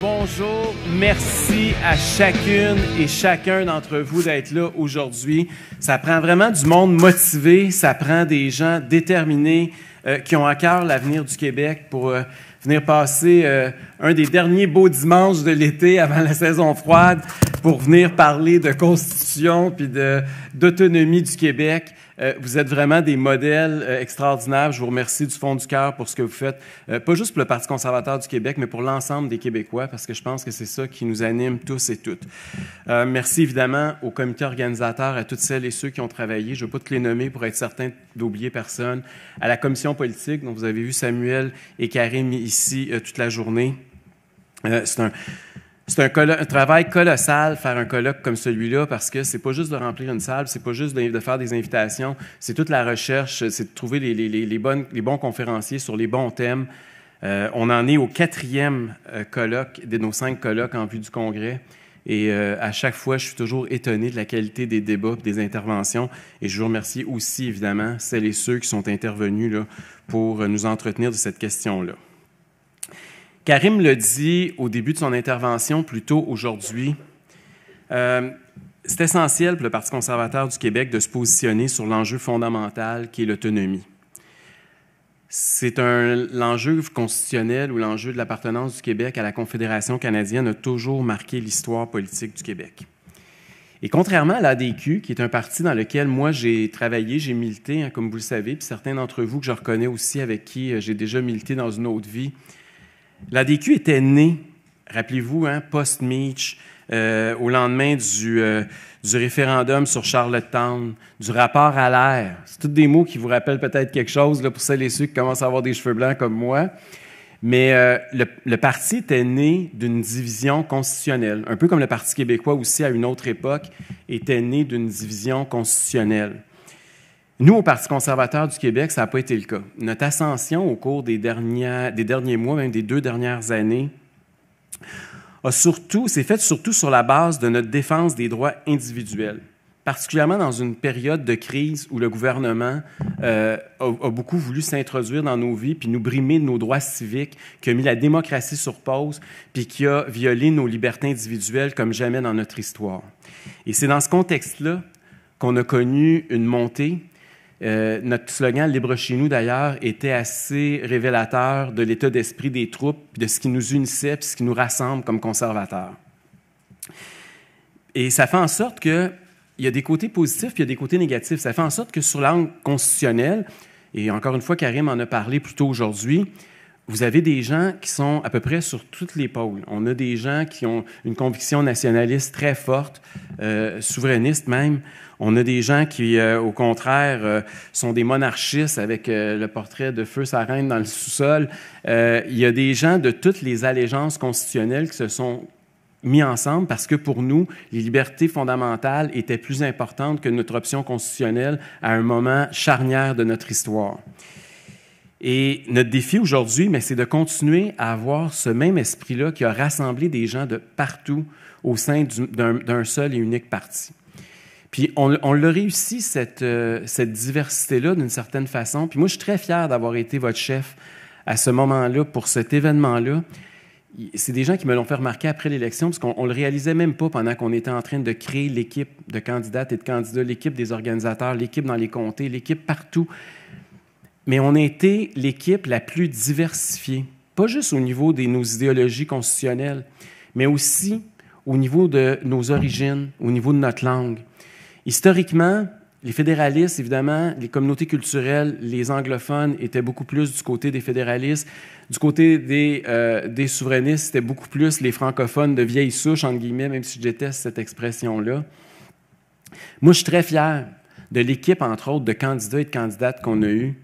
Bonjour, merci à chacune et chacun d'entre vous d'être là aujourd'hui. Ça prend vraiment du monde motivé, ça prend des gens déterminés qui ont à cœur l'avenir du Québec pour venir passer un des derniers beaux dimanches de l'été avant la saison froide pour venir parler de constitution puis d'autonomie du Québec. Vous êtes vraiment des modèles extraordinaires. Je vous remercie du fond du cœur pour ce que vous faites, pas juste pour le Parti conservateur du Québec, mais pour l'ensemble des Québécois, parce que je pense que c'est ça qui nous anime tous et toutes. Merci évidemment au comité organisateur, à toutes celles et ceux qui ont travaillé. Je ne veux pas toutes les nommer pour être certain d'oublier personne. À la commission politique, dont vous avez vu Samuel et Karim ici toute la journée. C'est un travail colossal, faire un colloque comme celui-là, parce que c'est pas juste de remplir une salle, c'est pas juste de faire des invitations, c'est toute la recherche, c'est de trouver les bons conférenciers sur les bons thèmes. On en est au 4e colloque de nos 5 colloques en vue du Congrès. Et à chaque fois, je suis toujours étonné de la qualité des débats et des interventions. Et je vous remercie aussi, évidemment, celles et ceux qui sont intervenus là, pour nous entretenir de cette question-là. Karim le dit au début de son intervention plus tôt aujourd'hui. C'est essentiel pour le Parti conservateur du Québec de se positionner sur l'enjeu fondamental qui est l'autonomie. L'enjeu constitutionnel ou l'enjeu de l'appartenance du Québec à la Confédération canadienne a toujours marqué l'histoire politique du Québec. Et contrairement à l'ADQ, qui est un parti dans lequel moi j'ai travaillé, j'ai milité, hein, comme vous le savez, puis certains d'entre vous que je reconnais aussi avec qui j'ai déjà milité dans une autre vie, l'ADQ était née, rappelez-vous, hein, post-Meach, au lendemain du référendum sur Charlottetown, du rapport à l'air. C'est tous des mots qui vous rappellent peut-être quelque chose là, pour celles et ceux qui commencent à avoir des cheveux blancs comme moi. Mais le parti était né d'une division constitutionnelle, un peu comme le Parti québécois aussi, à une autre époque, était né d'une division constitutionnelle. Nous, au Parti conservateur du Québec, ça n'a pas été le cas. Notre ascension au cours des derniers mois, même des 2 dernières années, s'est faite surtout sur la base de notre défense des droits individuels, particulièrement dans une période de crise où le gouvernement a beaucoup voulu s'introduire dans nos vies puis nous brimer de nos droits civiques, qui a mis la démocratie sur pause puis qui a violé nos libertés individuelles comme jamais dans notre histoire. Et c'est dans ce contexte-là qu'on a connu une montée. Notre slogan « Libre chez nous », d'ailleurs, était assez révélateur de l'état d'esprit des troupes, puis de ce qui nous unissait, puis ce qui nous rassemble comme conservateurs. Et ça fait en sorte qu'il y a des côtés positifs, puis il y a des côtés négatifs. Ça fait en sorte que sur l'angle constitutionnel, et encore une fois, Karim en a parlé plus tôt aujourd'hui, vous avez des gens qui sont à peu près sur toutes les pôles. On a des gens qui ont une conviction nationaliste très forte, souverainiste même. On a des gens qui, au contraire, sont des monarchistes avec le portrait de Feu sa reine dans le sous-sol. Il y a des gens de toutes les allégeances constitutionnelles qui se sont mis ensemble parce que pour nous, les libertés fondamentales étaient plus importantes que notre option constitutionnelle à un moment charnière de notre histoire. Et notre défi aujourd'hui, c'est de continuer à avoir ce même esprit-là qui a rassemblé des gens de partout au sein d'un seul et unique parti. Puis on l'a réussi, cette diversité-là, d'une certaine façon. Puis moi, je suis très fier d'avoir été votre chef à ce moment-là, pour cet événement-là. C'est des gens qui me l'ont fait remarquer après l'élection, parce qu'on ne le réalisait même pas pendant qu'on était en train de créer l'équipe de candidates et de candidats, l'équipe des organisateurs, l'équipe dans les comtés, l'équipe partout. Mais on a été l'équipe la plus diversifiée, pas juste au niveau de nos idéologies constitutionnelles, mais aussi au niveau de nos origines, au niveau de notre langue. Historiquement, les fédéralistes, évidemment, les communautés culturelles, les anglophones étaient beaucoup plus du côté des fédéralistes. Du côté des souverainistes, c'était beaucoup plus les francophones de vieille souche, entre guillemets, même si je déteste cette expression-là. Moi, je suis très fier de l'équipe, entre autres, de candidats et de candidates qu'on a eus,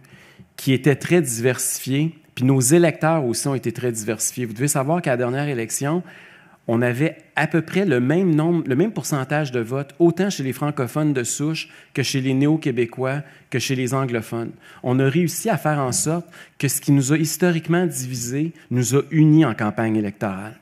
qui étaient très diversifiés, puis nos électeurs aussi ont été très diversifiés. Vous devez savoir qu'à la dernière élection, on avait à peu près le même pourcentage de votes, autant chez les francophones de souche que chez les néo-québécois, que chez les anglophones. On a réussi à faire en sorte que ce qui nous a historiquement divisés nous a unis en campagne électorale.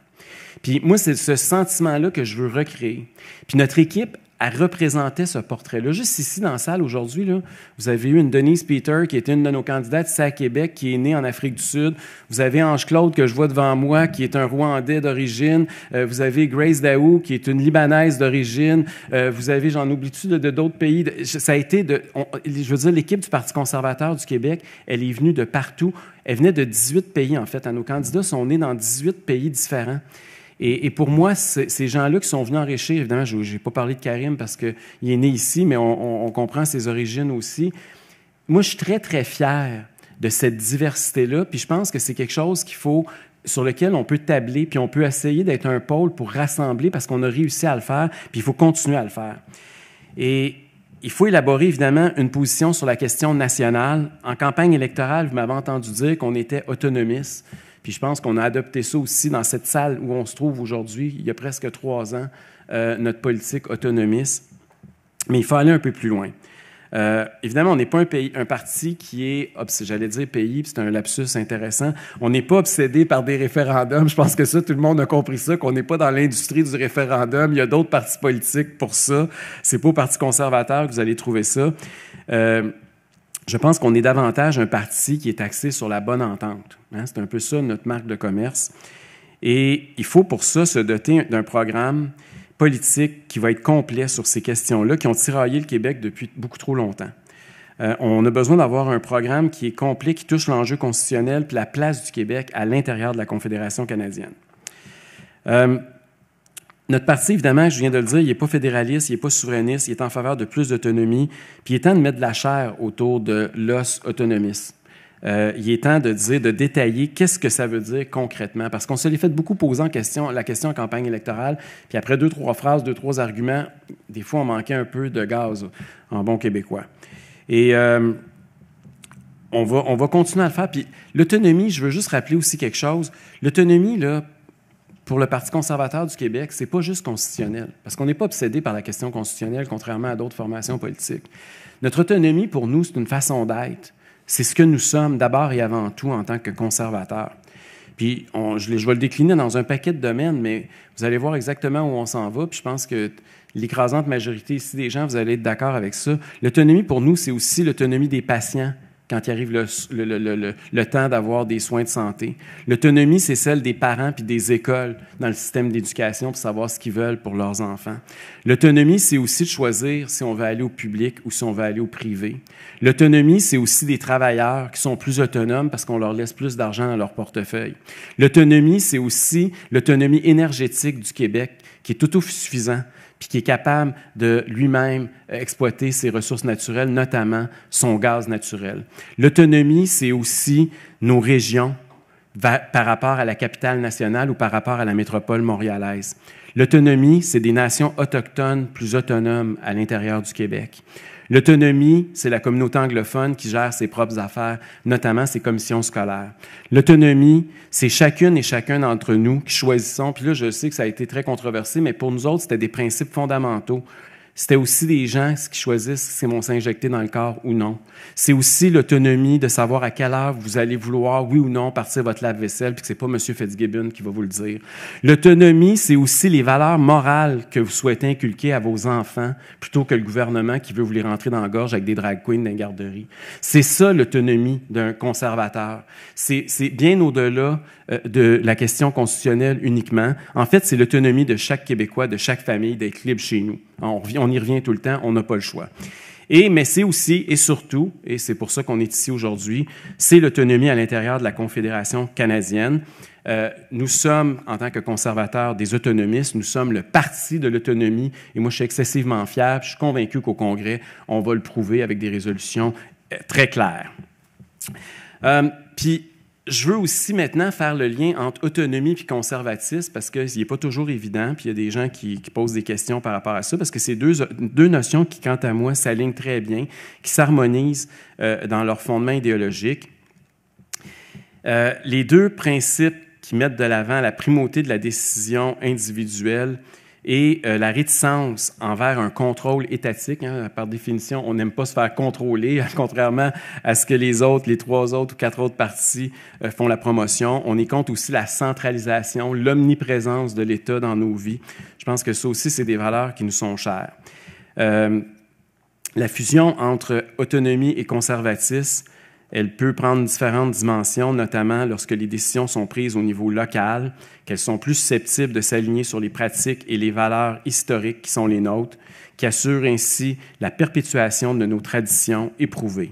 Puis moi, c'est ce sentiment-là que je veux recréer. Puis notre équipe elle représentait ce portrait-là. Juste ici, dans la salle, aujourd'hui, là, vous avez eu une Denise Peter, qui était une de nos candidates ici à Québec, qui est née en Afrique du Sud. Vous avez Ange-Claude, que je vois devant moi, qui est un Rwandais d'origine. Vous avez Grace Daou, qui est une Libanaise d'origine. Vous avez, j'en oublie-tu, de d'autres pays. Ça a été je veux dire, l'équipe du Parti conservateur du Québec, elle est venue de partout. Elle venait de 18 pays, en fait. Nos candidats sont nés dans 18 pays différents. Et pour moi, ces gens-là qui sont venus enrichir, évidemment, je n'ai pas parlé de Karim parce qu'il est né ici, mais on comprend ses origines aussi. Moi, je suis très, très fier de cette diversité-là, puis je pense que c'est quelque chose sur lequel on peut tabler, puis on peut essayer d'être un pôle pour rassembler parce qu'on a réussi à le faire, puis il faut continuer à le faire. Et il faut élaborer, évidemment, une position sur la question nationale. En campagne électorale, vous m'avez entendu dire qu'on était autonomiste. Puis je pense qu'on a adopté ça aussi dans cette salle où on se trouve aujourd'hui, il y a presque 3 ans, notre politique autonomiste. Mais il faut aller un peu plus loin. Évidemment, on n'est pas un parti qui est, j'allais dire pays, puis c'est un lapsus intéressant, on n'est pas obsédé par des référendums. Je pense que ça, tout le monde a compris ça, qu'on n'est pas dans l'industrie du référendum. Il y a d'autres partis politiques pour ça. C'est pas au Parti conservateur que vous allez trouver ça. Je pense qu'on est davantage un parti qui est axé sur la bonne entente. Hein? C'est un peu ça, notre marque de commerce. Et il faut pour ça se doter d'un programme politique qui va être complet sur ces questions-là, qui ont tiraillé le Québec depuis beaucoup trop longtemps. On a besoin d'avoir un programme qui est complet, qui touche l'enjeu constitutionnel puis la place du Québec à l'intérieur de la Confédération canadienne. Notre parti, évidemment, je viens de le dire, il n'est pas fédéraliste, il n'est pas souverainiste, il est en faveur de plus d'autonomie, puis il est temps de mettre de la chair autour de l'os autonomiste. Il est temps de détailler qu'est-ce que ça veut dire concrètement, parce qu'on se l'est fait beaucoup poser la question en campagne électorale, puis après 2-3 phrases, 2-3 arguments, des fois, on manquait un peu de gaz en bon québécois. Et on va continuer à le faire. Puis l'autonomie, je veux juste rappeler aussi quelque chose. L'autonomie, là, pour le Parti conservateur du Québec, c'est pas juste constitutionnel, parce qu'on n'est pas obsédé par la question constitutionnelle, contrairement à d'autres formations politiques. Notre autonomie, pour nous, c'est une façon d'être. C'est ce que nous sommes d'abord et avant tout en tant que conservateurs. Puis, je vais le décliner dans un paquet de domaines, mais vous allez voir exactement où on s'en va, puis je pense que l'écrasante majorité ici des gens, vous allez être d'accord avec ça. L'autonomie, pour nous, c'est aussi l'autonomie des patients quand il arrive le temps d'avoir des soins de santé. L'autonomie, c'est celle des parents puis des écoles dans le système d'éducation pour savoir ce qu'ils veulent pour leurs enfants. L'autonomie, c'est aussi de choisir si on veut aller au public ou si on veut aller au privé. L'autonomie, c'est aussi des travailleurs qui sont plus autonomes parce qu'on leur laisse plus d'argent dans leur portefeuille. L'autonomie, c'est aussi l'autonomie énergétique du Québec qui est autosuffisant puis qui est capable de lui-même exploiter ses ressources naturelles, notamment son gaz naturel. L'autonomie, c'est aussi nos régions par rapport à la capitale nationale ou par rapport à la métropole montréalaise. L'autonomie, c'est des nations autochtones plus autonomes à l'intérieur du Québec. L'autonomie, c'est la communauté anglophone qui gère ses propres affaires, notamment ses commissions scolaires. L'autonomie, c'est chacune et chacun d'entre nous qui choisissons, puis là, je sais que ça a été très controversé, mais pour nous autres, c'était des principes fondamentaux. C'était aussi des gens qui choisissent si c'est vont s'injecter dans le corps ou non. C'est aussi l'autonomie de savoir à quelle heure vous allez vouloir, oui ou non, partir votre lave-vaisselle, puis que c'est pas M. Fitzgibbon qui va vous le dire. L'autonomie, c'est aussi les valeurs morales que vous souhaitez inculquer à vos enfants, plutôt que le gouvernement qui veut vous les rentrer dans la gorge avec des drag queens dans les garderies. C'est ça, l'autonomie d'un conservateur. C'est bien au-delà de la question constitutionnelle uniquement. En fait, c'est l'autonomie de chaque Québécois, de chaque famille, d'être libre chez nous. On y revient tout le temps, on n'a pas le choix. Mais c'est aussi et surtout, et c'est pour ça qu'on est ici aujourd'hui, c'est l'autonomie à l'intérieur de la Confédération canadienne. Nous sommes, en tant que conservateurs, des autonomistes, nous sommes le parti de l'autonomie, et moi je suis excessivement fier, je suis convaincu qu'au Congrès, on va le prouver avec des résolutions très claires. Puis, je veux aussi maintenant faire le lien entre autonomie et conservatisme parce qu'il n'est pas toujours évident, puis il y a des gens qui posent des questions par rapport à ça, parce que c'est deux notions qui, quant à moi, s'alignent très bien, qui s'harmonisent dans leur fondement idéologique. Les deux principes qui mettent de l'avant la primauté de la décision individuelle et la réticence envers un contrôle étatique. Hein, par définition, on n'aime pas se faire contrôler, contrairement à ce que les 3 autres ou 4 autres partis font la promotion. On y compte aussi la centralisation, l'omniprésence de l'État dans nos vies. Je pense que ça aussi, c'est des valeurs qui nous sont chères. La fusion entre autonomie et conservatisme, elle peut prendre différentes dimensions, notamment lorsque les décisions sont prises au niveau local, qu'elles sont plus susceptibles de s'aligner sur les pratiques et les valeurs historiques qui sont les nôtres, qui assurent ainsi la perpétuation de nos traditions éprouvées.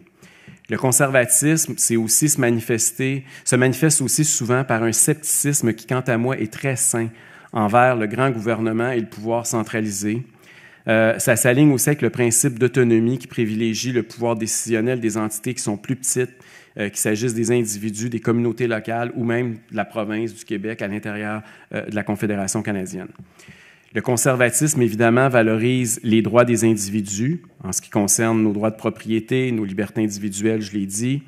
Le conservatisme, se manifeste aussi souvent par un scepticisme qui, quant à moi, est très sain envers le grand gouvernement et le pouvoir centralisé. Ça s'aligne aussi avec le principe d'autonomie qui privilégie le pouvoir décisionnel des entités qui sont plus petites, qu'il s'agisse des individus, des communautés locales ou même de la province du Québec à l'intérieur de la Confédération canadienne. Le conservatisme, évidemment, valorise les droits des individus en ce qui concerne nos droits de propriété, nos libertés individuelles, je l'ai dit.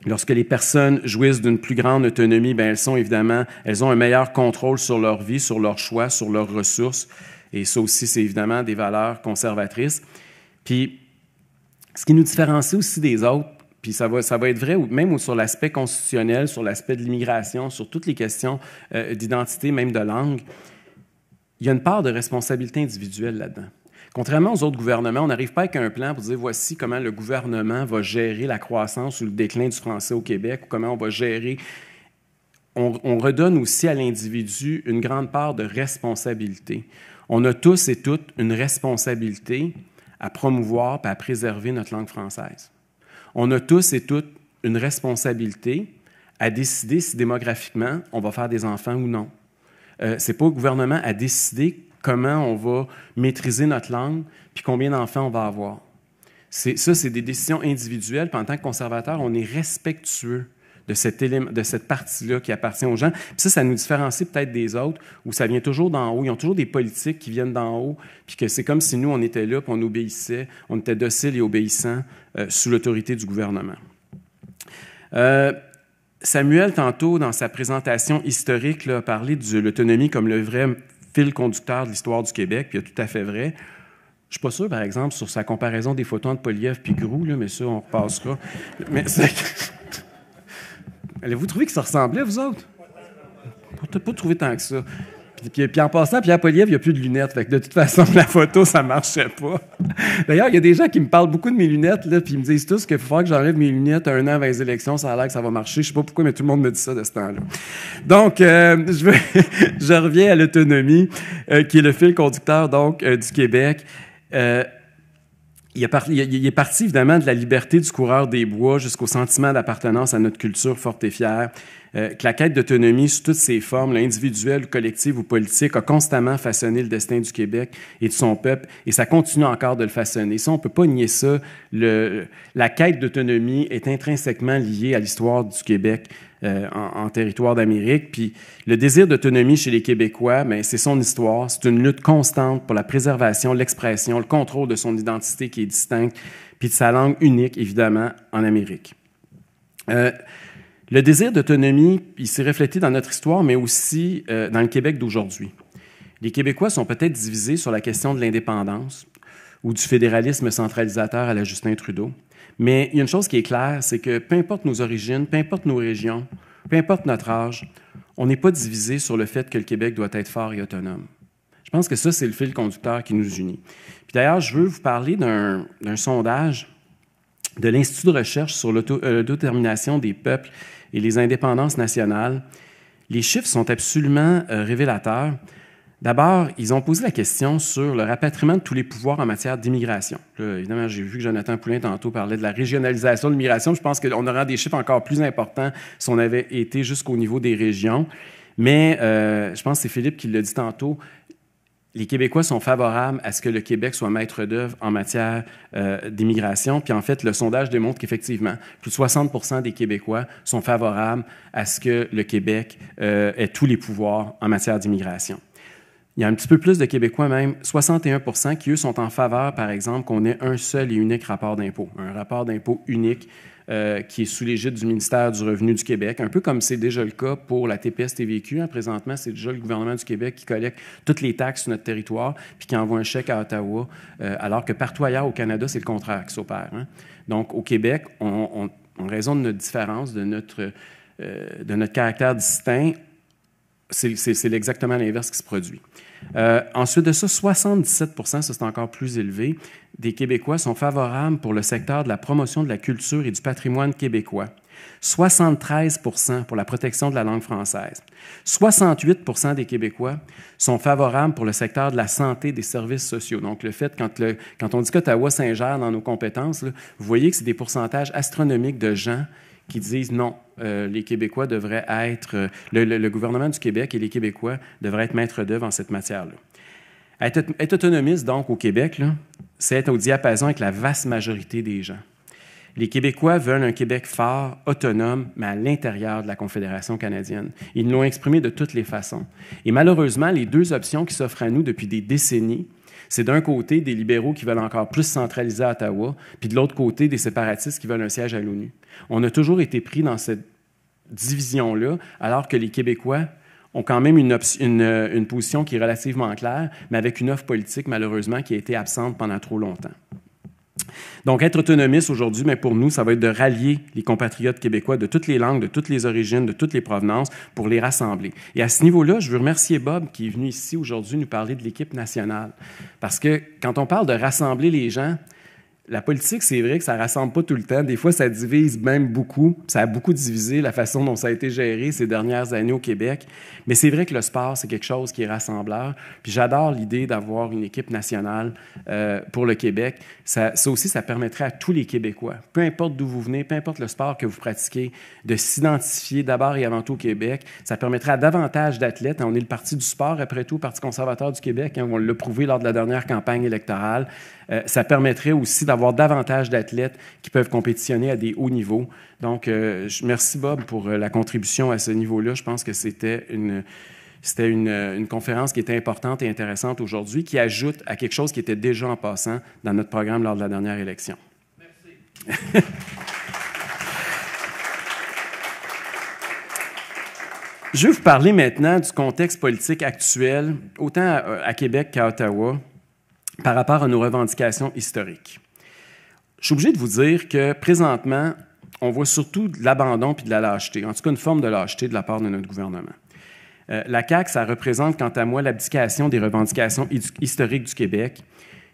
Lorsque les personnes jouissent d'une plus grande autonomie, bien, elles ont un meilleur contrôle sur leur vie, sur leurs choix, sur leurs ressources. Et ça aussi, c'est évidemment des valeurs conservatrices. Puis, ce qui nous différencie aussi des autres, puis ça va être vrai même sur l'aspect constitutionnel, sur l'aspect de l'immigration, sur toutes les questions d'identité, même de langue, il y a une part de responsabilité individuelle là-dedans. Contrairement aux autres gouvernements, on n'arrive pas avec un plan pour dire voici comment le gouvernement va gérer la croissance ou le déclin du français au Québec, ou comment on va gérer. On redonne aussi à l'individu une grande part de responsabilité. On a tous et toutes une responsabilité à promouvoir et à préserver notre langue française. On a tous et toutes une responsabilité à décider si démographiquement on va faire des enfants ou non. Ce n'est pas au gouvernement à décider comment on va maîtriser notre langue puis combien d'enfants on va avoir. C'est des décisions individuelles. Puis en tant que conservateur, on est respectueux de cette partie-là qui appartient aux gens. Puis ça nous différencie peut-être des autres, où ça vient toujours d'en haut. Ils ont toujours des politiques qui viennent d'en haut, puis que c'est comme si nous, on était là, puis on obéissait, on était docile et obéissant sous l'autorité du gouvernement. Samuel, tantôt, dans sa présentation historique, là, a parlé de l'autonomie comme le vrai fil conducteur de l'histoire du Québec, puis il a tout à fait vrai. Je ne suis pas sûr, par exemple, sur sa comparaison des photos entre Poilievre et Groulx, là, mais ça, on repassera. Mais allez-vous trouver que ça ressemblait, vous autres? On n'a pas trouvé tant que ça. Puis en passant, Pierre Poilievre, il n'y a plus de lunettes. Fait que de toute façon, la photo, ça ne marchait pas. D'ailleurs, il y a des gens qui me parlent beaucoup de mes lunettes, là, puis ils me disent tous qu'il faut faire que j'enlève mes lunettes un an avant les élections. Ça a l'air que ça va marcher. Je ne sais pas pourquoi, mais tout le monde me dit ça de ce temps-là. Donc, je reviens à l'autonomie, qui est le fil conducteur donc du Québec. Il est parti, évidemment, de la liberté du coureur des bois jusqu'au sentiment d'appartenance à notre culture forte et fière, que la quête d'autonomie sous toutes ses formes, individuelle, collective ou politique, a constamment façonné le destin du Québec et de son peuple, et ça continue encore de le façonner. Ça, on ne peut pas nier ça. La quête d'autonomie est intrinsèquement liée à l'histoire du Québec en territoire d'Amérique. Puis le désir d'autonomie chez les Québécois, bien, c'est son histoire. C'est une lutte constante pour la préservation, l'expression, le contrôle de son identité qui est distincte, puis de sa langue unique, évidemment, en Amérique. Le désir d'autonomie, il s'est reflété dans notre histoire, mais aussi dans le Québec d'aujourd'hui. Les Québécois sont peut-être divisés sur la question de l'indépendance ou du fédéralisme centralisateur à la Justin Trudeau. Mais il y a une chose qui est claire, c'est que peu importe nos origines, peu importe nos régions, peu importe notre âge, on n'est pas divisé sur le fait que le Québec doit être fort et autonome. Je pense que ça, c'est le fil conducteur qui nous unit. Puis d'ailleurs, je veux vous parler d'un sondage de l'Institut de recherche sur l'autodétermination des peuples et les indépendances nationales. Les chiffres sont absolument révélateurs. D'abord, ils ont posé la question sur le rapatriement de tous les pouvoirs en matière d'immigration. Là, évidemment, j'ai vu que Jonathan Poulin, tantôt, parlait de la régionalisation de l'immigration. Je pense qu'on aurait des chiffres encore plus importants si on avait été jusqu'au niveau des régions. Mais je pense que c'est Philippe qui l'a dit tantôt. Les Québécois sont favorables à ce que le Québec soit maître d'œuvre en matière d'immigration. Puis en fait, le sondage démontre qu'effectivement, plus de 60% des Québécois sont favorables à ce que le Québec ait tous les pouvoirs en matière d'immigration. Il y a un petit peu plus de Québécois, même 61%, qui, eux, sont en faveur, par exemple, qu'on ait un seul et unique rapport d'impôt, un rapport d'impôt unique qui est sous l'égide du ministère du Revenu du Québec, un peu comme c'est déjà le cas pour la TPS-TVQ. Présentement, c'est déjà le gouvernement du Québec qui collecte toutes les taxes sur notre territoire puis qui envoie un chèque à Ottawa, alors que partout ailleurs au Canada, c'est le contraire qui s'opère. Donc, au Québec, en raison de notre différence, de notre caractère distinct, c'est exactement l'inverse qui se produit. Ensuite de ça, 77 %, ça c'est encore plus élevé, des Québécois sont favorables pour le secteur de la promotion de la culture et du patrimoine québécois. 73 % pour la protection de la langue française. 68 % des Québécois sont favorables pour le secteur de la santé et des services sociaux. Donc, le fait, quand on dit qu'Ottawa s'ingère dans nos compétences, là, vous voyez que c'est des pourcentages astronomiques de gens qui disent non, les Québécois devraient être, le gouvernement du Québec et les Québécois devraient être maîtres d'œuvre en cette matière-là. Être autonomiste, donc, au Québec, c'est être au diapason avec la vaste majorité des gens. Les Québécois veulent un Québec fort, autonome, mais à l'intérieur de la Confédération canadienne. Ils l'ont exprimé de toutes les façons. Et malheureusement, les deux options qui s'offrent à nous depuis des décennies, c'est d'un côté des libéraux qui veulent encore plus centraliser à Ottawa, puis de l'autre côté des séparatistes qui veulent un siège à l'ONU. On a toujours été pris dans cette division-là, alors que les Québécois ont quand même une position qui est relativement claire, mais avec une offre politique, malheureusement, qui a été absente pendant trop longtemps. Donc, être autonomiste aujourd'hui, mais pour nous, ça va être de rallier les compatriotes québécois de toutes les langues, de toutes les origines, de toutes les provenances, pour les rassembler. Et à ce niveau-là, je veux remercier Bob qui est venu ici aujourd'hui nous parler de l'équipe nationale. Parce que quand on parle de rassembler les gens, la politique, c'est vrai que ça ne rassemble pas tout le temps. Des fois, ça divise même beaucoup. Ça a beaucoup divisé la façon dont ça a été géré ces dernières années au Québec. Mais c'est vrai que le sport, c'est quelque chose qui est rassembleur. Puis j'adore l'idée d'avoir une équipe nationale pour le Québec. Ça aussi, ça permettrait à tous les Québécois, peu importe d'où vous venez, peu importe le sport que vous pratiquez, de s'identifier d'abord et avant tout au Québec. Ça permettrait à davantage d'athlètes. On est le parti du sport, après tout, Parti conservateur du Québec. On l'a prouvé lors de la dernière campagne électorale. Ça permettrait aussi d'avoir davantage d'athlètes qui peuvent compétitionner à des hauts niveaux. Donc, merci Bob pour la contribution à ce niveau-là. Je pense que c'était une conférence qui était importante et intéressante aujourd'hui, qui ajoute à quelque chose qui était déjà en passant dans notre programme lors de la dernière élection. Merci. Je vais vous parler maintenant du contexte politique actuel, autant à Québec qu'à Ottawa, par rapport à nos revendications historiques. Je suis obligé de vous dire que présentement, on voit surtout de l'abandon puis de la lâcheté, en tout cas une forme de lâcheté de la part de notre gouvernement. La CAQ, ça représente, quant à moi, l'abdication des revendications historiques du Québec.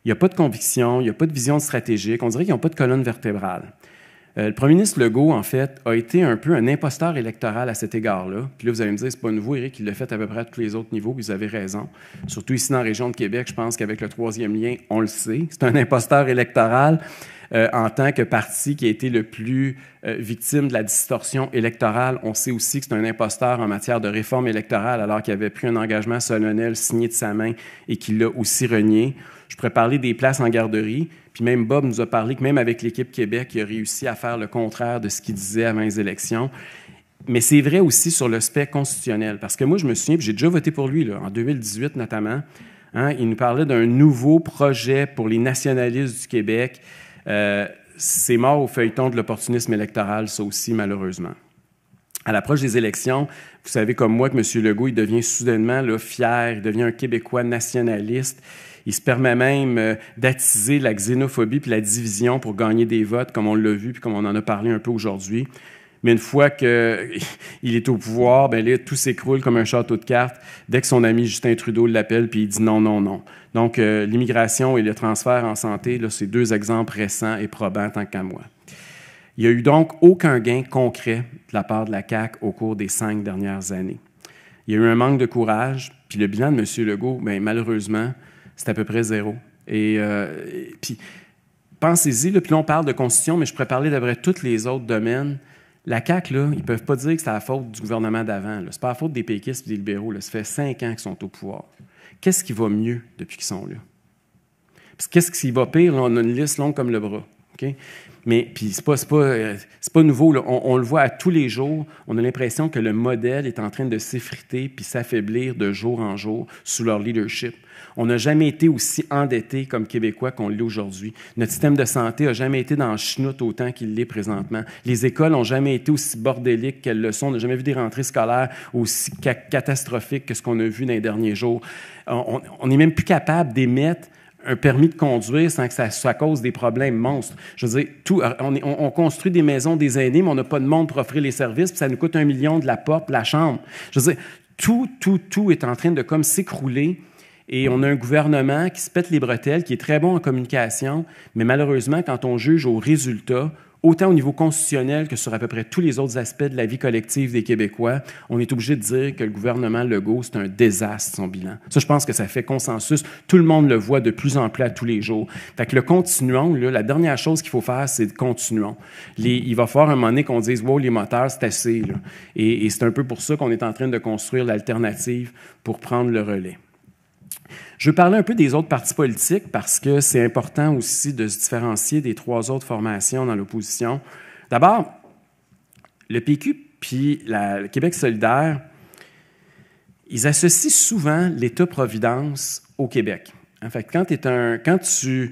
Il n'y a pas de conviction, il n'y a pas de vision stratégique, on dirait qu'ils n'ont pas de colonne vertébrale. Le premier ministre Legault, en fait, a été un peu un imposteur électoral à cet égard-là. Puis là, vous allez me dire, c'est pas nouveau, Éric, il l'a fait à peu près à tous les autres niveaux, puis vous avez raison. Surtout ici dans la région de Québec, je pense qu'avec le troisième lien, on le sait. C'est un imposteur électoral en tant que parti qui a été le plus victime de la distorsion électorale. On sait aussi que c'est un imposteur en matière de réforme électorale, alors qu'il avait pris un engagement solennel signé de sa main et qu'il l'a aussi renié. Je pourrais parler des places en garderie. Puis même Bob nous a parlé que même avec l'équipe Québec, il a réussi à faire le contraire de ce qu'il disait avant les élections. Mais c'est vrai aussi sur l'aspect constitutionnel. Parce que moi, je me souviens, puis j'ai déjà voté pour lui, là, en 2018 notamment, il nous parlait d'un nouveau projet pour les nationalistes du Québec. C'est mort au feuilleton de l'opportunisme électoral, ça aussi, malheureusement. À l'approche des élections, vous savez comme moi que M. Legault, il devient soudainement là, fier, il devient un Québécois nationaliste. Il se permet même d'attiser la xénophobie puis la division pour gagner des votes, comme on l'a vu puis comme on en a parlé un peu aujourd'hui. Mais une fois qu'il est au pouvoir, bien là, tout s'écroule comme un château de cartes dès que son ami Justin Trudeau l'appelle puis il dit non, non, non. Donc, l'immigration et le transfert en santé, là, c'est deux exemples récents et probants tant qu'à moi. Il n'y a eu donc aucun gain concret de la part de la CAQ au cours des 5 dernières années. Il y a eu un manque de courage, puis le bilan de M. Legault, bien, malheureusement, c'est à peu près zéro. Et puis, pensez-y, là, puis là, on parle de constitution, mais je pourrais parler d'à peu près tous les autres domaines. La CAQ, là, ils ne peuvent pas dire que c'est la faute du gouvernement d'avant. Ce n'est pas la faute des péquistes et des libéraux. Là. Ça fait 5 ans qu'ils sont au pouvoir. Qu'est-ce qui va mieux depuis qu'ils sont là? Parce que qu'est-ce qui va pire? Là, on a une liste longue comme le bras. Okay? Mais puis c'est pas nouveau. Là. On le voit à tous les jours. On a l'impression que le modèle est en train de s'effriter puis s'affaiblir de jour en jour sous leur leadership. On n'a jamais été aussi endettés comme Québécois qu'on l'est aujourd'hui. Notre système de santé n'a jamais été dans le chenoute autant qu'il l'est présentement. Les écoles n'ont jamais été aussi bordéliques qu'elles le sont. On n'a jamais vu des rentrées scolaires aussi catastrophiques que ce qu'on a vu dans les derniers jours. On n'est même plus capable d'émettre un permis de conduire sans que ça cause des problèmes monstres. Je veux dire, on construit des maisons des aînés, mais on n'a pas de monde pour offrir les services, puis ça nous coûte 1 million de la porte, de la chambre. Je veux dire, tout est en train de comme s'écrouler. Et on a un gouvernement qui se pète les bretelles, qui est très bon en communication, mais malheureusement, quand on juge aux résultats, autant au niveau constitutionnel que sur à peu près tous les autres aspects de la vie collective des Québécois, on est obligé de dire que le gouvernement Legault, c'est un désastre, son bilan. Ça, je pense que ça fait consensus. Tout le monde le voit de plus en plus à tous les jours. Fait que le continuons, là, la dernière chose qu'il faut faire, c'est de continuons. Il va falloir un moment donné qu'on dise « Wow, les moteurs, c'est assez. » Et c'est un peu pour ça qu'on est en train de construire l'alternative pour prendre le relais. Je veux parler un peu des autres partis politiques parce que c'est important aussi de se différencier des trois autres formations dans l'opposition. D'abord, le PQ puis le Québec solidaire, ils associent souvent l'État-providence au Québec. En fait, quand tu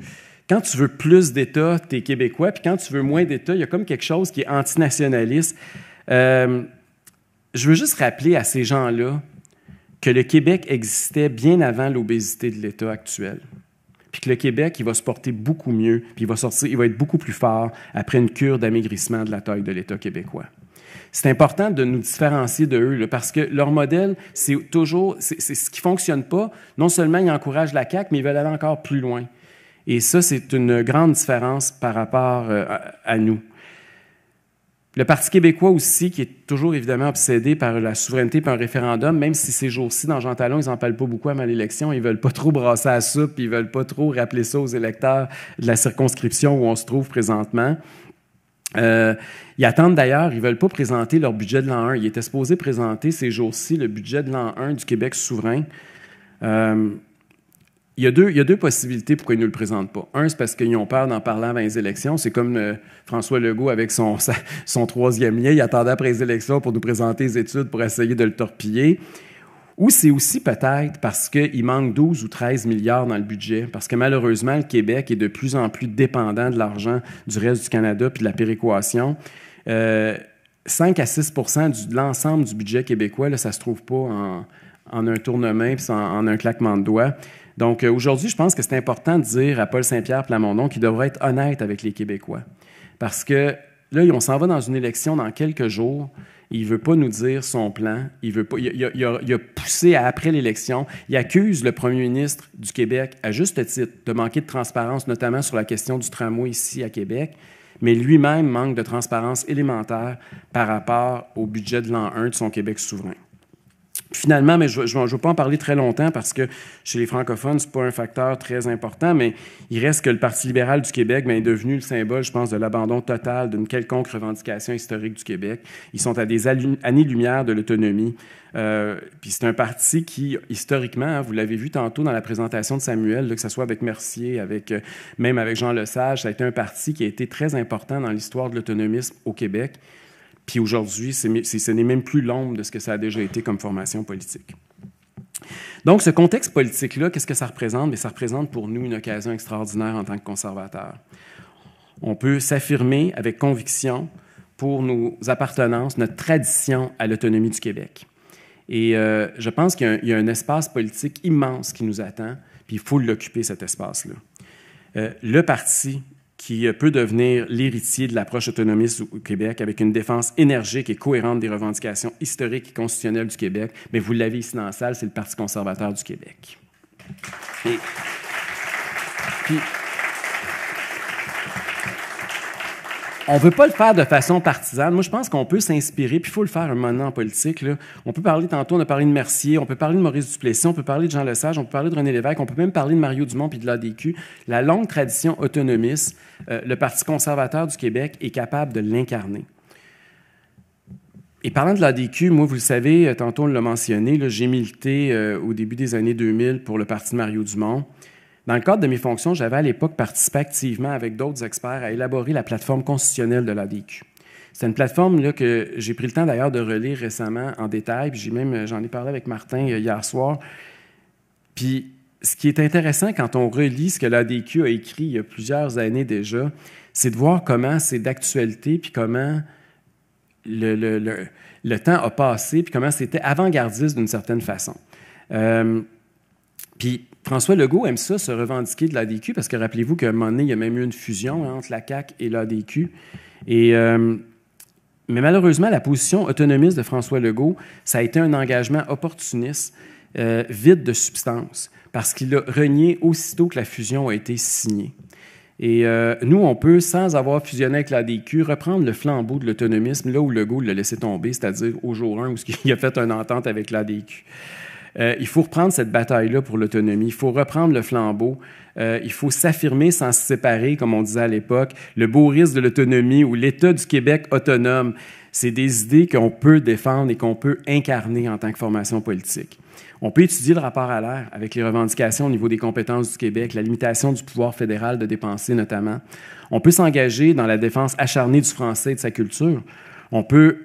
veux plus d'État, tu es québécois, puis quand tu veux moins d'État, il y a comme quelque chose qui est antinationaliste. Je veux juste rappeler à ces gens-là que le Québec existait bien avant l'obésité de l'État actuel. Puis que le Québec, il va se porter beaucoup mieux, puis il va être beaucoup plus fort après une cure d'amaigrissement de la taille de l'État québécois. C'est important de nous différencier de eux, là, parce que leur modèle, c'est ce qui ne fonctionne pas. Non seulement ils encouragent la CAQ, mais ils veulent aller encore plus loin. Et ça, c'est une grande différence par rapport à nous. Le Parti québécois aussi, qui est toujours évidemment obsédé par la souveraineté et un référendum, même si ces jours-ci, dans Jean Talon, ils n'en parlent pas beaucoup avant l'élection, ils ne veulent pas trop brasser la soupe, ils ne veulent pas trop rappeler ça aux électeurs de la circonscription où on se trouve présentement. Ils attendent d'ailleurs, ils ne veulent pas présenter leur budget de l'an 1. Ils étaient supposés présenter ces jours-ci le budget de l'an 1 du Québec souverain. Il y a deux possibilités pourquoi ils ne le présentent pas. Un, c'est parce qu'ils ont peur d'en parler avant les élections. C'est comme François Legault avec son troisième lien. Il attendait après les élections pour nous présenter les études pour essayer de le torpiller. Ou c'est aussi peut-être parce qu'il manque 12 ou 13 milliards dans le budget, parce que malheureusement, le Québec est de plus en plus dépendant de l'argent du reste du Canada puis de la péréquation. 5 à 6 % de l'ensemble du budget québécois, là, ça ne se trouve pas en un tournement puis en un claquement de doigts. Donc, aujourd'hui, je pense que c'est important de dire à Paul Saint-Pierre Plamondon qu'il devrait être honnête avec les Québécois. Parce que là, on s'en va dans une élection dans quelques jours. Il ne veut pas nous dire son plan. Il a poussé après l'élection. Il accuse le premier ministre du Québec, à juste titre, de manquer de transparence, notamment sur la question du tramway ici à Québec. Mais lui-même manque de transparence élémentaire par rapport au budget de l'an 1 de son Québec souverain. Finalement, mais je ne veux pas en parler très longtemps parce que chez les francophones, ce n'est pas un facteur très important, mais il reste que le Parti libéral du Québec est devenu le symbole, je pense, de l'abandon total d'une quelconque revendication historique du Québec. Ils sont à des années-lumière de l'autonomie. Puis c'est un parti qui, historiquement, vous l'avez vu tantôt dans la présentation de Samuel, là, que ce soit avec Mercier, même avec Jean Lesage, ça a été un parti qui a été très important dans l'histoire de l'autonomisme au Québec. Puis aujourd'hui, ce n'est même plus l'ombre de ce que ça a déjà été comme formation politique. Donc, ce contexte politique-là, qu'est-ce que ça représente? Bien, ça représente pour nous une occasion extraordinaire en tant que conservateurs. On peut s'affirmer avec conviction pour nos appartenances, notre tradition à l'autonomie du Québec. Et je pense qu'il y a un espace politique immense qui nous attend, puis il faut l'occuper, cet espace-là. Le parti qui peut devenir l'héritier de l'approche autonomiste au Québec avec une défense énergique et cohérente des revendications historiques et constitutionnelles du Québec, mais vous l'avez ici dans la salle, c'est le Parti conservateur du Québec. Puis, on ne veut pas le faire de façon partisane. Moi, je pense qu'on peut s'inspirer, puis il faut le faire un moment donné en politique. Là. On peut parler tantôt, on a parlé de Mercier, on peut parler de Maurice Duplessis, on peut parler de Jean Lesage, on peut parler de René Lévesque, on peut même parler de Mario Dumont puis de l'ADQ. La longue tradition autonomiste, le Parti conservateur du Québec est capable de l'incarner. Et parlant de l'ADQ, moi, vous le savez, tantôt on l'a mentionné, là, j'ai milité au début des années 2000 pour le Parti de Mario Dumont. Dans le cadre de mes fonctions, j'avais à l'époque participé activement avec d'autres experts à élaborer la plateforme constitutionnelle de l'ADQ. C'est une plateforme là, que j'ai pris le temps d'ailleurs de relire récemment en détail, puis j'en ai parlé avec Martin hier soir. Puis ce qui est intéressant quand on relit ce que l'ADQ a écrit il y a plusieurs années déjà, c'est de voir comment c'est d'actualité, puis comment le temps a passé, puis comment c'était avant-gardiste d'une certaine façon. Puis François Legault aime ça, se revendiquer de l'ADQ, parce que rappelez-vous qu'à un moment donné, il y a même eu une fusion entre la CAQ et l'ADQ. Et Mais malheureusement, la position autonomiste de François Legault, ça a été un engagement opportuniste, vide de substance, parce qu'il a renié aussitôt que la fusion a été signée. Et nous, on peut, sans avoir fusionné avec l'ADQ, reprendre le flambeau de l'autonomisme là où Legault l'a laissé tomber, c'est-à-dire au jour 1 où il a fait une entente avec l'ADQ. Il faut reprendre cette bataille-là pour l'autonomie. Il faut reprendre le flambeau. Il faut s'affirmer sans se séparer, comme on disait à l'époque. Le beau risque de l'autonomie ou l'État du Québec autonome, c'est des idées qu'on peut défendre et qu'on peut incarner en tant que formation politique. On peut étudier le rapport à l'air avec les revendications au niveau des compétences du Québec, la limitation du pouvoir fédéral de dépenser notamment. On peut s'engager dans la défense acharnée du français et de sa culture. On peut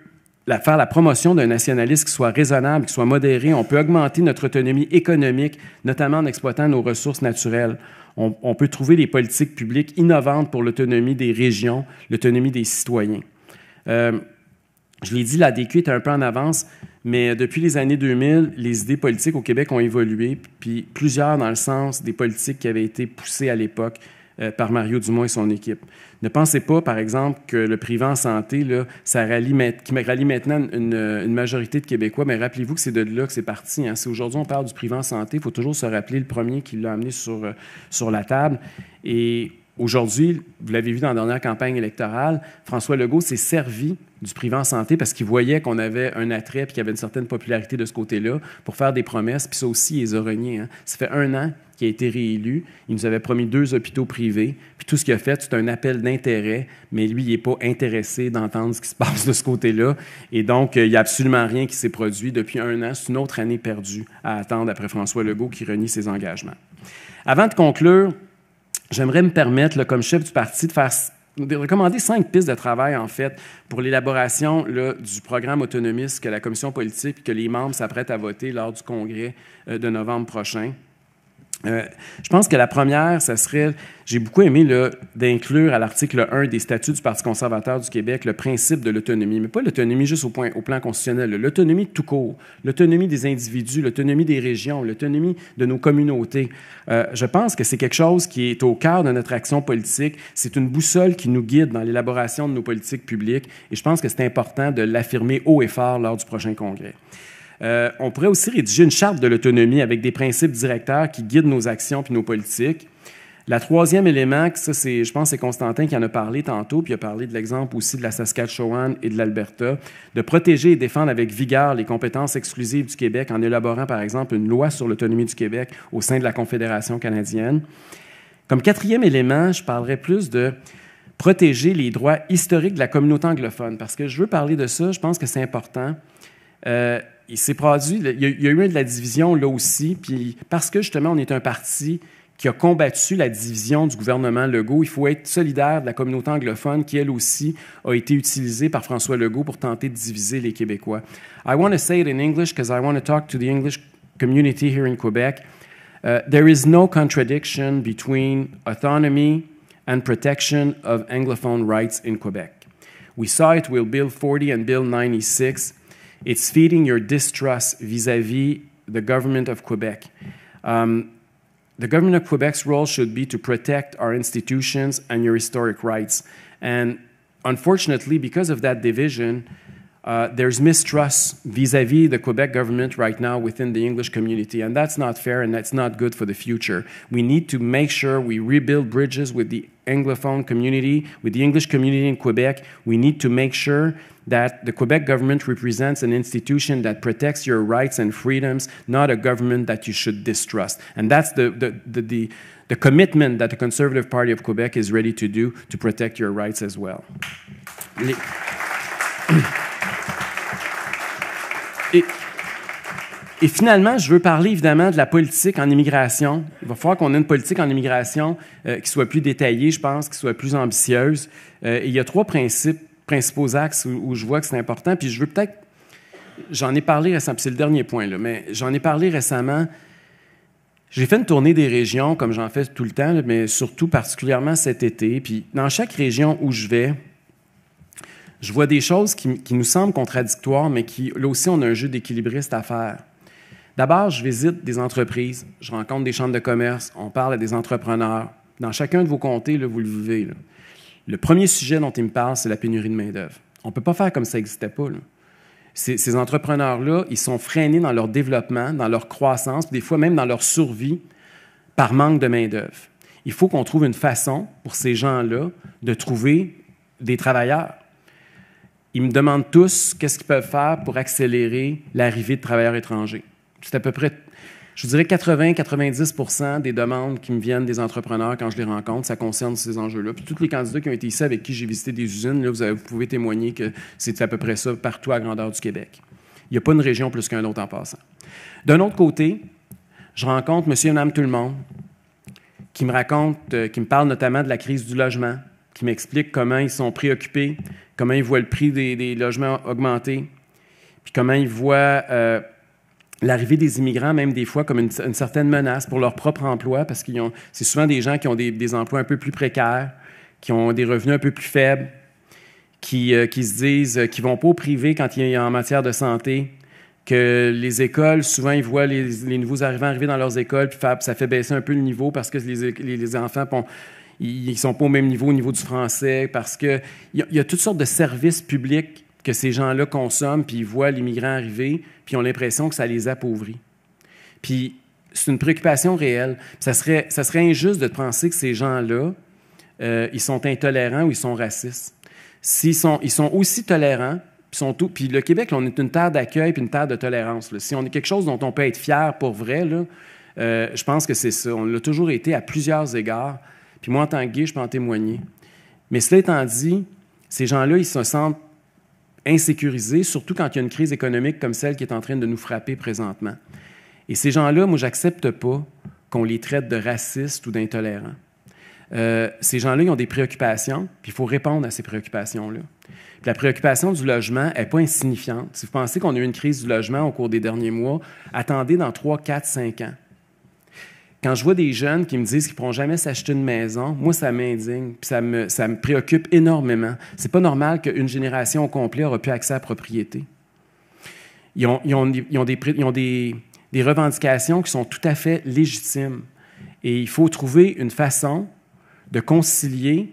faire la promotion d'un nationalisme qui soit raisonnable, qui soit modéré. On peut augmenter notre autonomie économique, notamment en exploitant nos ressources naturelles. On peut trouver des politiques publiques innovantes pour l'autonomie des régions, l'autonomie des citoyens. Je l'ai dit, l'ADQ est un peu en avance, mais depuis les années 2000, les idées politiques au Québec ont évolué, puis plusieurs dans le sens des politiques qui avaient été poussées à l'époque par Mario Dumont et son équipe. Ne pensez pas, par exemple, que le privé en santé, là, qui rallie maintenant une majorité de Québécois, mais rappelez-vous que c'est de là que c'est parti. Hein. Si aujourd'hui on parle du privé en santé, il faut toujours se rappeler le premier qui l'a amené sur la table. Et aujourd'hui, vous l'avez vu dans la dernière campagne électorale, François Legault s'est servi du privé en santé parce qu'il voyait qu'on avait un attrait et qu'il y avait une certaine popularité de ce côté-là pour faire des promesses. Puis ça aussi, il les a reniés. Hein. Ça fait 1 an qu'il a été réélu. Il nous avait promis 2 hôpitaux privés. Puis tout ce qu'il a fait, c'est un appel d'intérêt, mais lui, il n'est pas intéressé d'entendre ce qui se passe de ce côté-là. Et donc, il n'y a absolument rien qui s'est produit depuis 1 an. C'est une autre année perdue à attendre après François Legault qui renie ses engagements. Avant de conclure, j'aimerais me permettre, là, comme chef du parti, de recommander 5 pistes de travail, en fait, pour l'élaboration du programme autonomiste que la commission politique et que les membres s'apprêtent à voter lors du congrès de novembre prochain. Je pense que la première, ça serait, j'ai beaucoup aimé d'inclure à l'article 1 des statuts du Parti conservateur du Québec le principe de l'autonomie, mais pas l'autonomie juste au plan constitutionnel, l'autonomie tout court, l'autonomie des individus, l'autonomie des régions, l'autonomie de nos communautés. Je pense que c'est quelque chose qui est au cœur de notre action politique. C'est une boussole qui nous guide dans l'élaboration de nos politiques publiques et je pense que c'est important de l'affirmer haut et fort lors du prochain congrès. On pourrait aussi rédiger une charte de l'autonomie avec des principes directeurs qui guident nos actions puis nos politiques. Le troisième élément, je pense que c'est Constantin qui en a parlé tantôt, puis il a parlé de l'exemple aussi de la Saskatchewan et de l'Alberta, de protéger et défendre avec vigueur les compétences exclusives du Québec en élaborant, par exemple, une loi sur l'autonomie du Québec au sein de la Confédération canadienne. Comme 4e élément, je parlerai plus de protéger les droits historiques de la communauté anglophone, parce que je veux parler de ça, je pense que c'est important. Il s'est produit, il y a eu de la division là aussi, puis parce que justement on est un parti qui a combattu la division du gouvernement Legault, il faut être solidaire de la communauté anglophone qui elle aussi a été utilisée par François Legault pour tenter de diviser les Québécois. I want to say it in English because I want to talk to the English community here in Quebec. There is no contradiction between autonomy and protection of Anglophone rights in Quebec. We saw it with Bill 40 and Bill 96. It's feeding your distrust vis-à-vis the government of Quebec. The government of Quebec's role should be to protect our institutions and your historic rights. And unfortunately, because of that division, there's mistrust vis-à-vis the Quebec government right now within the English community. And that's not fair and that's not good for the future. We need to make sure we rebuild bridges with the Anglophone community, with the English community in Quebec. We need to make sure that the Quebec government represents an institution that protects your rights and freedoms, not a government that you should distrust. And that's the commitment that the Conservative Party of Quebec is ready to do to protect your rights as well. Et finalement, je veux parler évidemment de la politique en immigration. Il va falloir qu'on ait une politique en immigration qui soit plus détaillée, je pense, qui soit plus ambitieuse. Et il y a 3 principaux axes où je vois que c'est important. Puis je veux peut-être... J'en ai parlé récemment, c'est le dernier point, là, mais j'en ai parlé récemment. J'ai fait une tournée des régions, comme j'en fais tout le temps, là, mais surtout particulièrement cet été. Puis dans chaque région où je vais, je vois des choses qui nous semblent contradictoires, mais qui, là aussi, on a un jeu d'équilibriste à faire. D'abord, je visite des entreprises, je rencontre des chambres de commerce, on parle à des entrepreneurs. Dans chacun de vos comtés, là, vous le vivez. Là. Le premier sujet dont ils me parlent, c'est la pénurie de main-d'œuvre. On ne peut pas faire comme ça n'existait pas, là. Ces entrepreneurs-là, ils sont freinés dans leur développement, dans leur croissance, puis des fois même dans leur survie, par manque de main-d'œuvre. Il faut qu'on trouve une façon pour ces gens-là de trouver des travailleurs. Ils me demandent tous qu'est-ce qu'ils peuvent faire pour accélérer l'arrivée de travailleurs étrangers. C'est à peu près, je vous dirais 80-90% des demandes qui me viennent des entrepreneurs quand je les rencontre, ça concerne ces enjeux-là. Puis tous les candidats qui ont été ici avec qui j'ai visité des usines, là, vous pouvez témoigner que c'est à peu près ça partout à grandeur du Québec. Il n'y a pas une région plus qu'un autre en passant. D'un autre côté, je rencontre monsieur et madame tout le monde qui me parle notamment de la crise du logement, qui m'explique comment ils sont préoccupés, comment ils voient le prix des logements augmenter, puis comment ils voient l'arrivée des immigrants, même des fois, comme une certaine menace pour leur propre emploi, parce que c'est souvent des gens qui ont des emplois un peu plus précaires, qui ont des revenus un peu plus faibles, qui se disent qu'ils ne vont pas au privé quand il y a en matière de santé, que les écoles, souvent, ils voient les nouveaux arrivants arriver dans leurs écoles, puis ça fait baisser un peu le niveau parce que les enfants, ils ne sont pas au niveau du français, parce qu'il y a toutes sortes de services publics que ces gens-là consomment, puis ils voient l'immigrant arriver, puis ils ont l'impression que ça les appauvrit. Puis c'est une préoccupation réelle. Puis ça serait injuste de penser que ces gens-là, ils sont intolérants ou ils sont racistes. Ils sont aussi tolérants, puis le Québec, là, on est une terre d'accueil puis une terre de tolérance. Là. Si on est quelque chose dont on peut être fier pour vrai, là, je pense que c'est ça. On l'a toujours été à plusieurs égards. Puis moi, en tant que gay, je peux en témoigner. Mais cela étant dit, ces gens-là, ils se sentent insécurisés, surtout quand il y a une crise économique comme celle qui est en train de nous frapper présentement. Et ces gens-là, moi, j'accepte pas qu'on les traite de racistes ou d'intolérants. Ces gens-là, ils ont des préoccupations, puis il faut répondre à ces préoccupations-là. Puis la préoccupation du logement n'est pas insignifiante. Si vous pensez qu'on a eu une crise du logement au cours des derniers mois, attendez dans 3, 4, 5 ans. Quand je vois des jeunes qui me disent qu'ils ne pourront jamais s'acheter une maison, moi, ça m'indigne, puis ça me préoccupe énormément. C'est pas normal qu'une génération au complet n'aura plus accès à la propriété. Ils ont des revendications qui sont tout à fait légitimes. Et il faut trouver une façon de concilier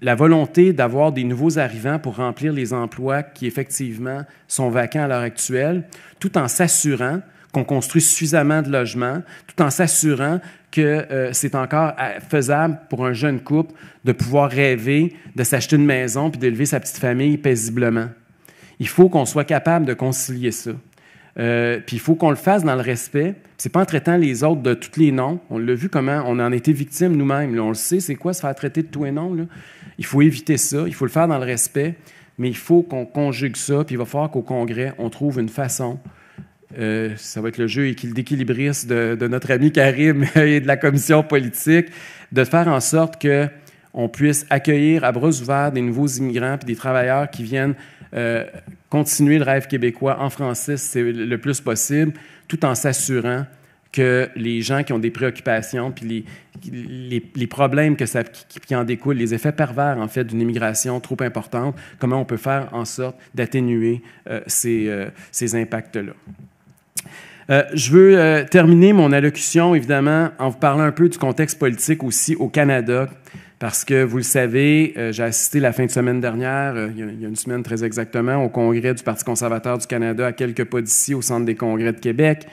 la volonté d'avoir des nouveaux arrivants pour remplir les emplois qui, effectivement, sont vacants à l'heure actuelle, tout en s'assurant qu'on construit suffisamment de logements, tout en s'assurant que c'est encore faisable pour un jeune couple de pouvoir rêver de s'acheter une maison puis d'élever sa petite famille paisiblement. Il faut qu'on soit capable de concilier ça. Puis il faut qu'on le fasse dans le respect. C'est pas en traitant les autres de tous les noms. On l'a vu comment on en a été victime nous-mêmes. Là, on le sait, c'est quoi se faire traiter de tous les noms, là? Il faut éviter ça. Il faut le faire dans le respect, mais il faut qu'on conjugue ça. Puis il va falloir qu'au Congrès, on trouve une façon. Ça va être le jeu d'équilibriste de notre ami Karim et de la commission politique, de faire en sorte qu'on puisse accueillir à bras ouverts des nouveaux immigrants puis des travailleurs qui viennent continuer le rêve québécois en français si c'est le plus possible, tout en s'assurant que les gens qui ont des préoccupations puis les problèmes qui en découlent, les effets pervers, en fait, d'une immigration trop importante, comment on peut faire en sorte d'atténuer ces impacts-là. Je veux terminer mon allocution, évidemment, en vous parlant un peu du contexte politique aussi au Canada, parce que, vous le savez, j'ai assisté la fin de semaine dernière, il y a une semaine très exactement, au congrès du Parti conservateur du Canada, à quelques pas d'ici, au Centre des congrès de Québec.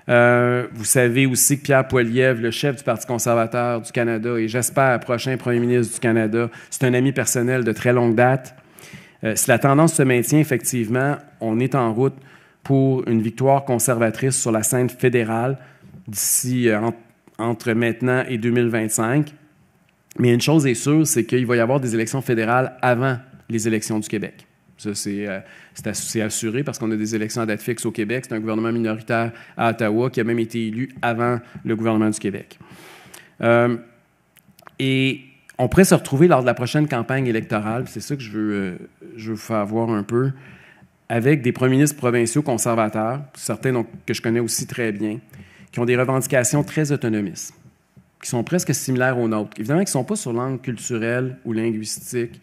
Vous savez aussi que Pierre Poilievre, le chef du Parti conservateur du Canada, et j'espère prochain premier ministre du Canada, c'est un ami personnel de très longue date. Si la tendance se maintient, effectivement, on est en route pour une victoire conservatrice sur la scène fédérale d'ici entre maintenant et 2025. Mais une chose est sûre, c'est qu'il va y avoir des élections fédérales avant les élections du Québec. Ça, c'est assuré parce qu'on a des élections à date fixe au Québec. C'est un gouvernement minoritaire à Ottawa qui a même été élu avant le gouvernement du Québec. Et on pourrait se retrouver lors de la prochaine campagne électorale, c'est ça que je veux vous faire voir un peu, avec des premiers ministres provinciaux conservateurs, certains donc, que je connais aussi très bien, qui ont des revendications très autonomistes, qui sont presque similaires aux nôtres. Évidemment, qui ne sont pas sur l'angle culturel ou linguistique,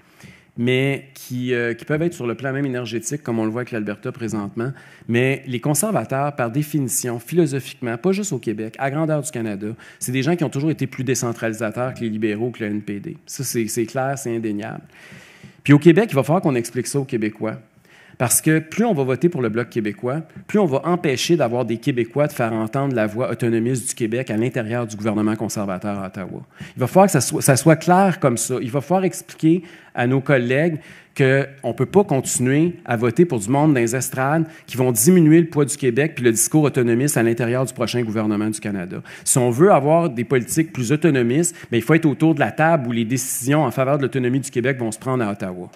mais qui peuvent être sur le plan même énergétique, comme on le voit avec l'Alberta présentement. Mais les conservateurs, par définition, philosophiquement, pas juste au Québec, à grandeur du Canada, c'est des gens qui ont toujours été plus décentralisateurs que les libéraux, que le NPD. Ça, c'est clair, c'est indéniable. Puis au Québec, il va falloir qu'on explique ça aux Québécois. Parce que plus on va voter pour le Bloc québécois, plus on va empêcher d'avoir des Québécois de faire entendre la voix autonomiste du Québec à l'intérieur du gouvernement conservateur à Ottawa. Il va falloir que ça soit clair comme ça. Il va falloir expliquer à nos collègues qu'on ne peut pas continuer à voter pour du monde dans les estrades qui vont diminuer le poids du Québec puis le discours autonomiste à l'intérieur du prochain gouvernement du Canada. Si on veut avoir des politiques plus autonomistes, bien, il faut être autour de la table où les décisions en faveur de l'autonomie du Québec vont se prendre à Ottawa.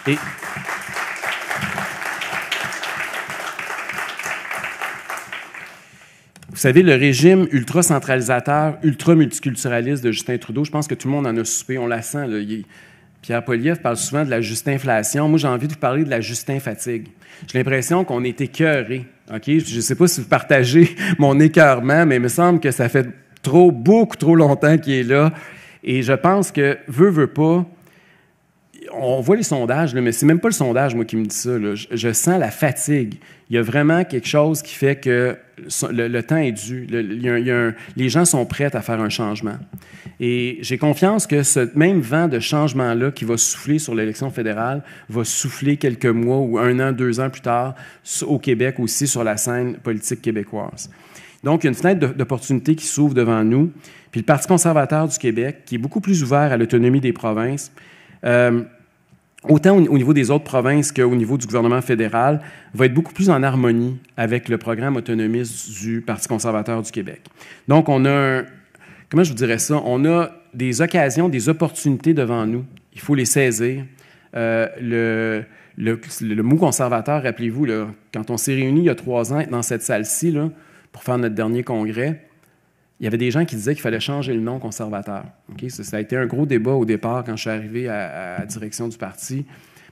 Et vous savez, le régime ultra-centralisateur, ultra-multiculturaliste de Justin Trudeau, je pense que tout le monde en a soupé, on la sent. Là. Pierre Poilievre parle souvent de la Justinflation. Moi, j'ai envie de vous parler de la Justin-fatigue. J'ai l'impression qu'on est écœuré. Okay? Je ne sais pas si vous partagez mon écœurement, mais il me semble que ça fait beaucoup trop longtemps qu'il est là. Et je pense que, veut pas, on voit les sondages, là, mais c'est même pas le sondage, moi, qui me dit ça. Là. Je sens la fatigue. Il y a vraiment quelque chose qui fait que le temps est dû. Les gens sont prêts à faire un changement. Et j'ai confiance que ce même vent de changement-là qui va souffler sur l'élection fédérale va souffler quelques mois ou 1 an, 2 ans plus tard au Québec aussi sur la scène politique québécoise. Donc, il y a une fenêtre d'opportunité qui s'ouvre devant nous. Puis le Parti conservateur du Québec, qui est beaucoup plus ouvert à l'autonomie des provinces, autant au niveau des autres provinces qu'au niveau du gouvernement fédéral, va être beaucoup plus en harmonie avec le programme autonomiste du Parti conservateur du Québec. Donc, on a comment je vous dirais ça? On a des occasions, des opportunités devant nous. Il faut les saisir. Le mot conservateur, rappelez-vous, là, quand on s'est réunis il y a 3 ans dans cette salle-ci là, pour faire notre dernier congrès, il y avait des gens qui disaient qu'il fallait changer le nom conservateur. Okay? Ça a été un gros débat au départ quand je suis arrivé à la direction du parti,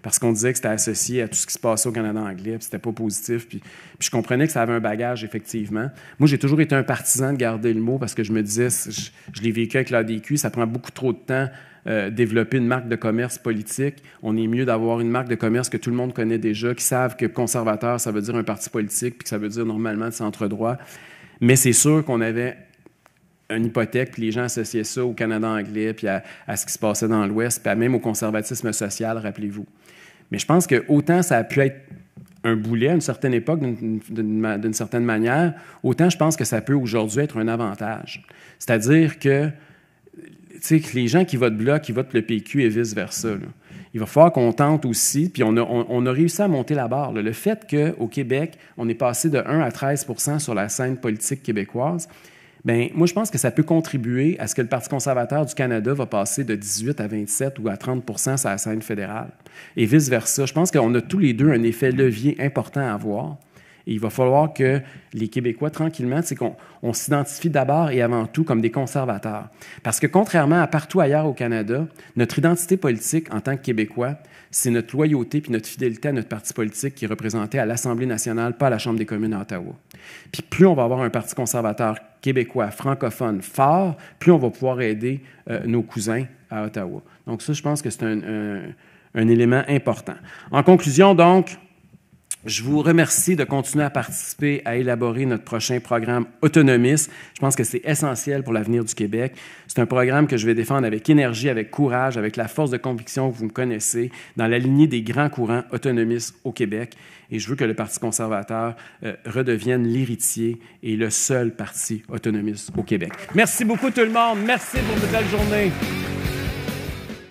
parce qu'on disait que c'était associé à tout ce qui se passait au Canada anglais, puis c'était pas positif. Puis je comprenais que ça avait un bagage, effectivement. Moi, j'ai toujours été un partisan de garder le mot, parce que je me disais, je l'ai vécu avec l'ADQ, ça prend beaucoup trop de temps développer une marque de commerce politique. On est mieux d'avoir une marque de commerce que tout le monde connaît déjà, qui savent que conservateur, ça veut dire un parti politique, puis que ça veut dire normalement de centre-droit. Mais c'est sûr qu'on avait une hypothèque, puis les gens associaient ça au Canada anglais, puis à ce qui se passait dans l'Ouest, puis même au conservatisme social, rappelez-vous. Mais je pense que autant ça a pu être un boulet à une certaine époque, d'une certaine manière, autant je pense que ça peut aujourd'hui être un avantage. C'est-à-dire que les gens qui votent Bloc, qui votent le PQ et vice-versa, là, il va falloir qu'on tente aussi, puis on a réussi à monter la barre. Là. Le fait qu'au Québec, on est passé de 1 à 13 % sur la scène politique québécoise, bien, moi, je pense que ça peut contribuer à ce que le Parti conservateur du Canada va passer de 18 à 27 ou à 30 % sur la scène fédérale. Et vice-versa. Je pense qu'on a tous les deux un effet levier important à avoir. Et il va falloir que les Québécois, tranquillement, c'est qu'on s'identifie d'abord et avant tout comme des conservateurs. Parce que contrairement à partout ailleurs au Canada, notre identité politique en tant que Québécois, c'est notre loyauté puis notre fidélité à notre parti politique qui est représenté à l'Assemblée nationale, pas à la Chambre des communes à Ottawa. Puis plus on va avoir un parti conservateur québécois, francophone, fort, plus on va pouvoir aider nos cousins à Ottawa. Donc ça, je pense que c'est un élément important. En conclusion, donc, je vous remercie de continuer à participer à élaborer notre prochain programme autonomiste. Je pense que c'est essentiel pour l'avenir du Québec. C'est un programme que je vais défendre avec énergie, avec courage, avec la force de conviction que vous me connaissez, dans la lignée des grands courants autonomistes au Québec. Et je veux que le Parti conservateur redevienne l'héritier et le seul parti autonomiste au Québec. Merci beaucoup tout le monde. Merci pour une belle journée.